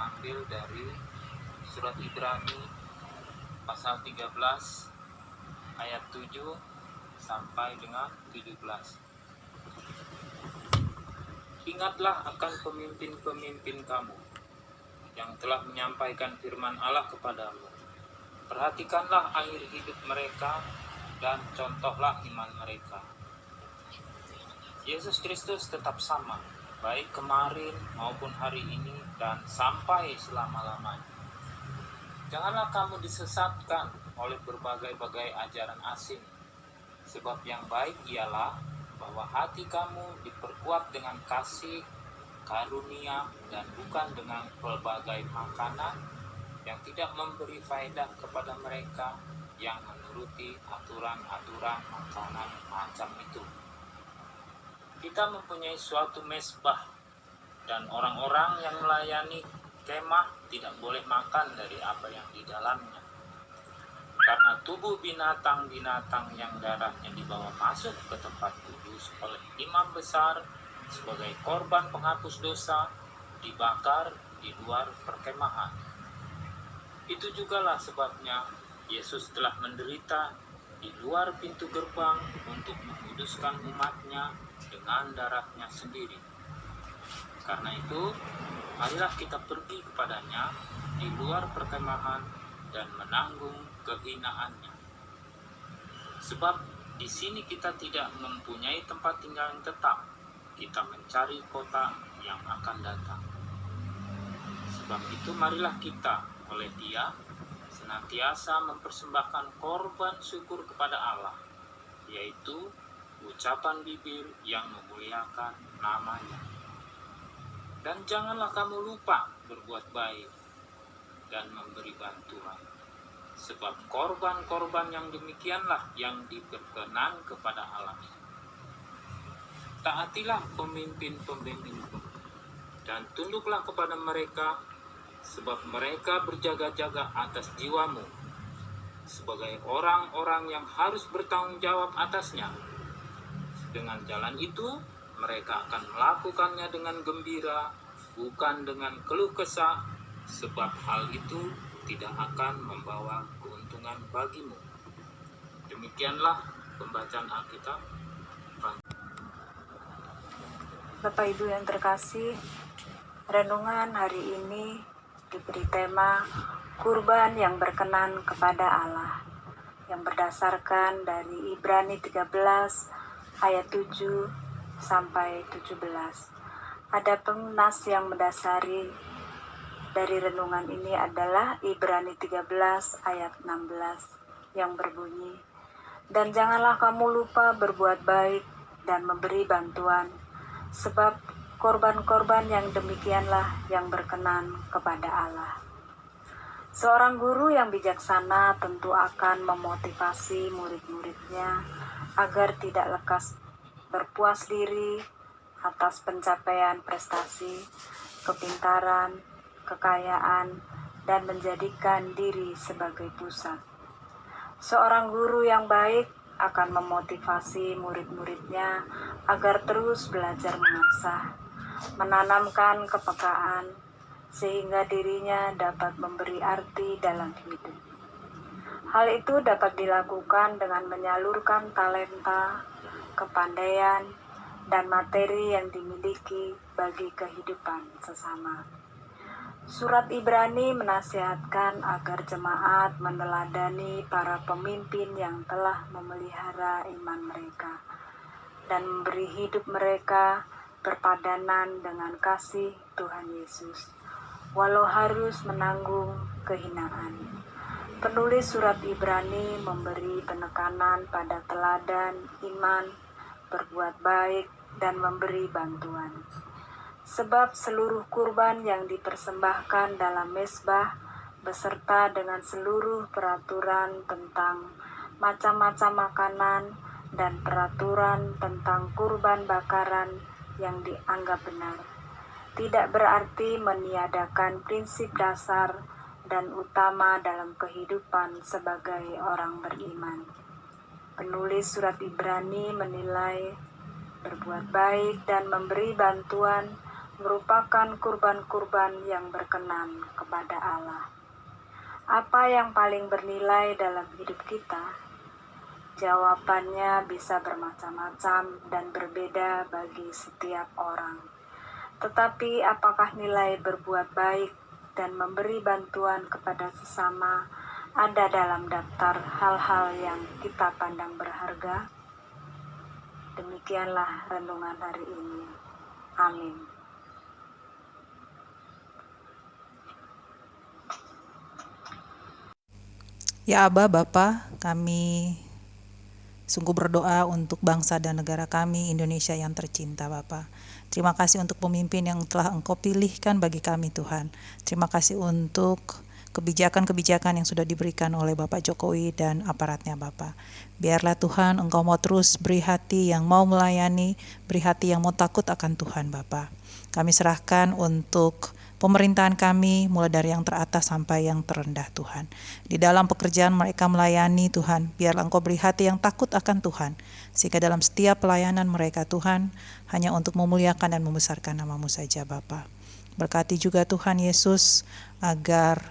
terambil dari surat Ibrani pasal 13 ayat 7 sampai dengan 17. Ingatlah akan pemimpin-pemimpin kamu yang telah menyampaikan firman Allah kepadamu. Perhatikanlah air hidup mereka dan contohlah iman mereka. Yesus Kristus tetap sama, baik kemarin maupun hari ini dan sampai selama-lamanya. Janganlah kamu disesatkan oleh berbagai-bagai ajaran asing, sebab yang baik ialah bahwa hati kamu diperkuat dengan kasih, karunia, dan bukan dengan pelbagai makanan yang tidak memberi faedah kepada mereka yang menuruti aturan-aturan makanan macam itu. Kita mempunyai suatu mezbah, dan orang-orang yang melayani kemah tidak boleh makan dari apa yang di dalamnya. Karena tubuh binatang-binatang yang darahnya dibawa masuk ke tempat kudus oleh imam besar sebagai korban penghapus dosa dibakar di luar perkemahan. Itu jugalah sebabnya Yesus telah menderita di luar pintu gerbang untuk menguduskan umatnya dengan darahnya sendiri. Karena itu, marilah kita pergi kepadanya di luar perkemahan dan menanggung kehinaannya. Sebab di sini kita tidak mempunyai tempat tinggal yang tetap, kita mencari kota yang akan datang. Sebab itu marilah kita oleh Dia senantiasa mempersembahkan korban syukur kepada Allah, yaitu ucapan bibir yang memuliakan nama-Nya. Dan janganlah kamu lupa berbuat baik dan memberi bantuan, sebab korban-korban yang demikianlah yang diperkenan kepada Allah. Taatilah pemimpin-pemimpinmu dan tunduklah kepada mereka, sebab mereka berjaga-jaga atas jiwamu sebagai orang-orang yang harus bertanggung jawab atasnya. Dengan jalan itu mereka akan melakukannya dengan gembira, bukan dengan keluh kesah, sebab hal itu tidak akan membawa keuntungan bagimu. Demikianlah pembacaan Alkitab. Bapak Ibu yang terkasih, renungan hari ini diberi tema kurban yang berkenan kepada Allah, yang berdasarkan dari Ibrani 13 ayat 7 sampai 17. Ada nas yang mendasari dari renungan ini adalah Ibrani 13 ayat 16 yang berbunyi, "Dan janganlah kamu lupa berbuat baik dan memberi bantuan, sebab korban-korban yang demikianlah yang berkenan kepada Allah." Seorang guru yang bijaksana tentu akan memotivasi murid-muridnya agar tidak lekas berpuas diri atas pencapaian prestasi, kepintaran, kekayaan, dan menjadikan diri sebagai pusat. Seorang guru yang baik akan memotivasi murid-muridnya agar terus belajar mengasah, menanamkan kepekaan, sehingga dirinya dapat memberi arti dalam hidup. Hal itu dapat dilakukan dengan menyalurkan talenta, kepandaian, dan materi yang dimiliki bagi kehidupan sesama. Surat Ibrani menasihatkan agar jemaat meneladani para pemimpin yang telah memelihara iman mereka dan memberi hidup mereka berpadanan dengan kasih Tuhan Yesus, walau harus menanggung kehinaan. Penulis surat Ibrani memberi penekanan pada teladan iman, berbuat baik, dan memberi bantuan. Sebab seluruh kurban yang dipersembahkan dalam mezbah beserta dengan seluruh peraturan tentang macam-macam makanan dan peraturan tentang kurban bakaran yang dianggap benar, tidak berarti meniadakan prinsip dasar dan utama dalam kehidupan sebagai orang beriman. Penulis surat Ibrani menilai berbuat baik dan memberi bantuan merupakan kurban-kurban yang berkenan kepada Allah. Apa yang paling bernilai dalam hidup kita? Jawabannya bisa bermacam-macam dan berbeda bagi setiap orang. Tetapi apakah nilai berbuat baik dan memberi bantuan kepada sesama ada dalam daftar hal-hal yang kita pandang berharga? Demikianlah renungan hari ini. Amin. Ya Aba, Bapa, kami sungguh berdoa untuk bangsa dan negara kami, Indonesia yang tercinta, Bapa. Terima kasih untuk pemimpin yang telah Engkau pilihkan bagi kami, Tuhan. Terima kasih untuk kebijakan-kebijakan yang sudah diberikan oleh Bapak Jokowi dan aparatnya, Bapak. Biarlah Tuhan Engkau mau terus beri hati yang mau melayani, beri hati yang mau takut akan Tuhan, Bapak. Kami serahkan untuk pemerintahan kami mulai dari yang teratas sampai yang terendah, Tuhan. Di dalam pekerjaan mereka melayani, Tuhan, biarlah Engkau beri hati yang takut akan Tuhan, sehingga dalam setiap pelayanan mereka, Tuhan, hanya untuk memuliakan dan membesarkan nama-Mu saja, Bapa. Berkati juga Tuhan Yesus, agar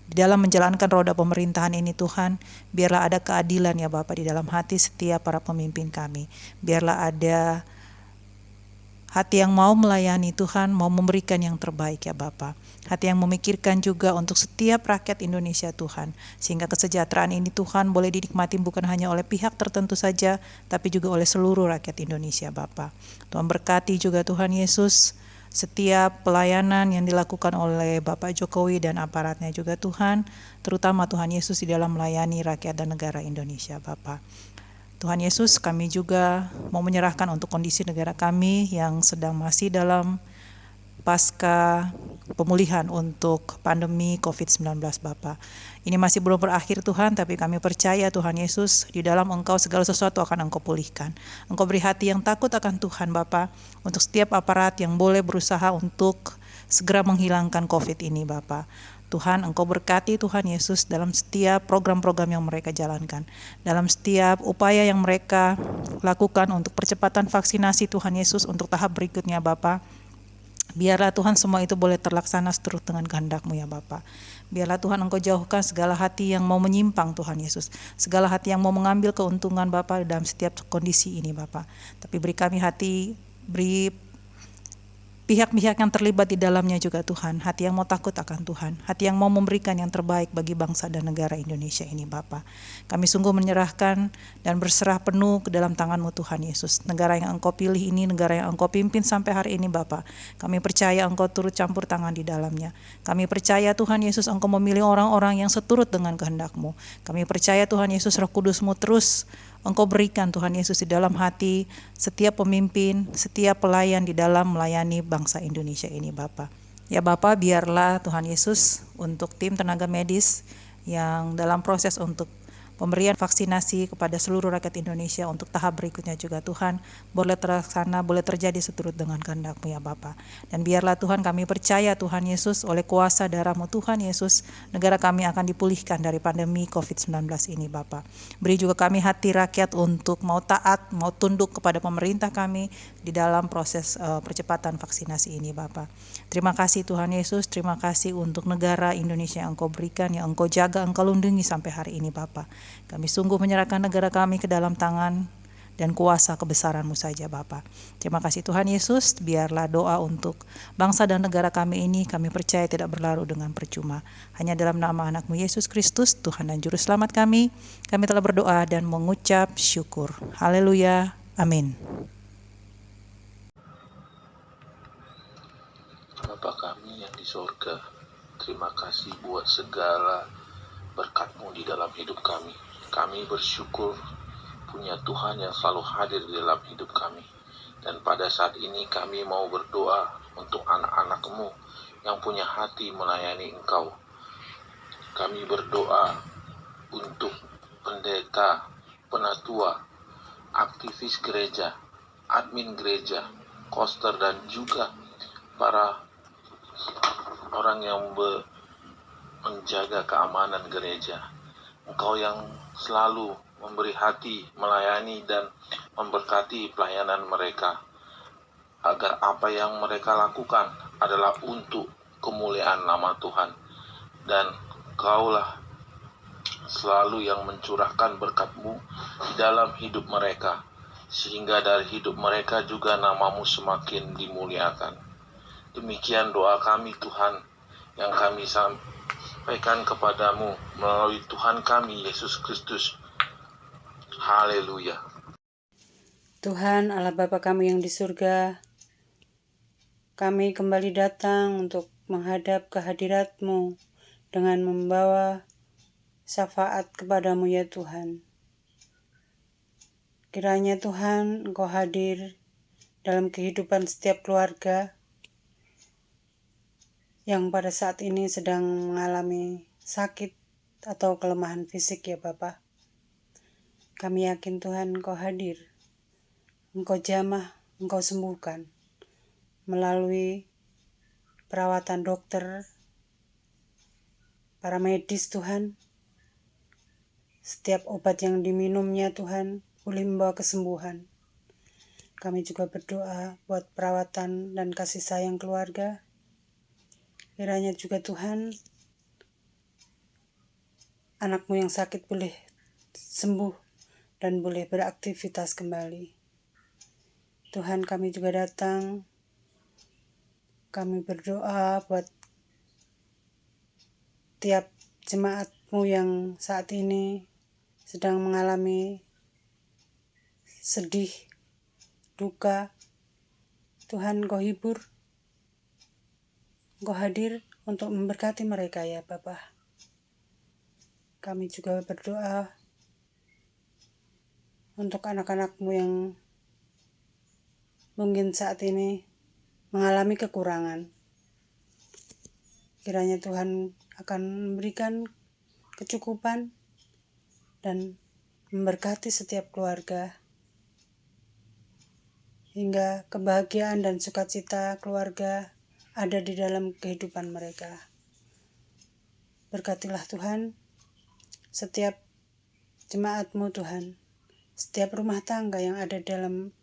di dalam menjalankan roda pemerintahan ini, Tuhan, biarlah ada keadilan ya Bapa di dalam hati setiap para pemimpin kami. Biarlah ada hati yang mau melayani Tuhan, mau memberikan yang terbaik ya Bapa. Hati yang memikirkan juga untuk setiap rakyat Indonesia Tuhan. Sehingga kesejahteraan ini Tuhan boleh dinikmati bukan hanya oleh pihak tertentu saja, tapi juga oleh seluruh rakyat Indonesia Bapa. Tuhan berkati juga Tuhan Yesus setiap pelayanan yang dilakukan oleh Bapak Jokowi dan aparatnya juga Tuhan, terutama Tuhan Yesus di dalam melayani rakyat dan negara Indonesia Bapa. Tuhan Yesus, kami juga mau menyerahkan untuk kondisi negara kami yang sedang masih dalam pasca pemulihan untuk pandemi COVID-19 Bapa. Ini masih belum berakhir Tuhan, tapi kami percaya Tuhan Yesus, di dalam Engkau segala sesuatu akan Engkau pulihkan. Engkau beri hati yang takut akan Tuhan Bapa, untuk setiap aparat yang boleh berusaha untuk segera menghilangkan COVID ini Bapa. Tuhan, Engkau berkati Tuhan Yesus dalam setiap program-program yang mereka jalankan, dalam setiap upaya yang mereka lakukan untuk percepatan vaksinasi Tuhan Yesus untuk tahap berikutnya Bapa. Biarlah Tuhan semua itu boleh terlaksana seturut dengan kehendak-Mu ya Bapa. Biarlah Tuhan Engkau jauhkan segala hati yang mau menyimpang Tuhan Yesus. Segala hati yang mau mengambil keuntungan Bapa dalam setiap kondisi ini Bapa. Tapi beri kami hati, beri pihak-pihak yang terlibat di dalamnya juga Tuhan, hati yang mau takut akan Tuhan, hati yang mau memberikan yang terbaik bagi bangsa dan negara Indonesia ini Bapa. Kami sungguh menyerahkan dan berserah penuh ke dalam tangan-Mu Tuhan Yesus. Negara yang Engkau pilih ini, negara yang Engkau pimpin sampai hari ini Bapa. Kami percaya Engkau turut campur tangan di dalamnya. Kami percaya Tuhan Yesus Engkau memilih orang-orang yang seturut dengan kehendak-Mu. Kami percaya Tuhan Yesus Roh Kudus-Mu terus Engkau berikan Tuhan Yesus di dalam hati setiap pemimpin, setiap pelayan di dalam melayani bangsa Indonesia ini Bapa. Ya Bapa, biarlah Tuhan Yesus untuk tim tenaga medis yang dalam proses untuk pemberian vaksinasi kepada seluruh rakyat Indonesia untuk tahap berikutnya juga Tuhan boleh terlaksana, boleh terjadi seturut dengan kehendak-Mu ya Bapa. Dan biarlah Tuhan kami percaya Tuhan Yesus oleh kuasa darah-Mu Tuhan Yesus, negara kami akan dipulihkan dari pandemi COVID-19 ini Bapa. Beri juga kami hati rakyat untuk mau taat, mau tunduk kepada pemerintah kami di dalam proses percepatan vaksinasi ini Bapa. Terima kasih Tuhan Yesus, terima kasih untuk negara Indonesia yang Engkau berikan, yang Engkau jaga, Engkau lindungi sampai hari ini Bapa. Kami sungguh menyerahkan negara kami ke dalam tangan dan kuasa kebesaran-Mu saja Bapa. Terima kasih Tuhan Yesus, biarlah doa untuk bangsa dan negara kami ini kami percaya tidak berlalu dengan percuma. Hanya dalam nama anak-Mu Yesus Kristus, Tuhan dan Juru Selamat kami telah berdoa dan mengucap syukur. Haleluya, amin. Bapa kami yang di sorga, terima kasih buat segala berkat-Mu di dalam hidup kami. Kami bersyukur punya Tuhan yang selalu hadir di dalam hidup kami. Dan pada saat ini kami mau berdoa untuk anak-anak-Mu yang punya hati melayani Engkau. Kami berdoa untuk pendeta, penatua, aktivis gereja, admin gereja, koster, dan juga para orang yang menjaga keamanan gereja. Engkau yang selalu memberi hati melayani dan memberkati pelayanan mereka, agar apa yang mereka lakukan adalah untuk kemuliaan nama Tuhan. Dan Kaulah selalu yang mencurahkan berkat-Mu di dalam hidup mereka, sehingga dari hidup mereka juga nama-Mu semakin dimuliakan. Demikian doa kami Tuhan, yang kami sampaikan kepadamu melalui Tuhan kami Yesus Kristus. Haleluya. Tuhan Allah Bapa kami yang di surga, kami kembali datang untuk menghadap kehadirat-Mu dengan membawa syafaat kepadamu ya Tuhan. Kiranya Tuhan Engkau hadir dalam kehidupan setiap keluarga yang pada saat ini sedang mengalami sakit atau kelemahan fisik ya Bapa. Kami yakin Tuhan Engkau hadir, Engkau jamah, Engkau sembuhkan melalui perawatan dokter, para medis Tuhan. Setiap obat yang diminumnya Tuhan boleh membawa kesembuhan. Kami juga berdoa buat perawatan dan kasih sayang keluarga. Kiranya juga Tuhan, anak-Mu yang sakit boleh sembuh dan boleh beraktivitas kembali. Tuhan, kami juga datang, kami berdoa buat tiap jemaat-Mu yang saat ini sedang mengalami sedih, duka. Tuhan Engkau hibur, Engkau hadir untuk memberkati mereka ya Bapa. Kami juga berdoa untuk anak-anak-Mu yang mungkin saat ini mengalami kekurangan. Kiranya Tuhan akan memberikan kecukupan dan memberkati setiap keluarga, hingga kebahagiaan dan sukacita keluarga ada di dalam kehidupan mereka. Berkatilah Tuhan setiap jemaat-Mu Tuhan, setiap rumah tangga yang ada dalam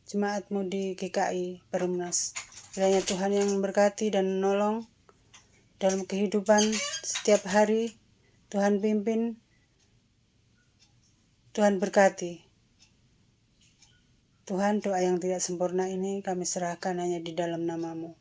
jemaat-Mu di GKI Perumnas. Kiranya Tuhan yang memberkati dan menolong dalam kehidupan setiap hari. Tuhan pimpin, Tuhan berkati. Tuhan, doa yang tidak sempurna ini kami serahkan hanya di dalam nama-Mu.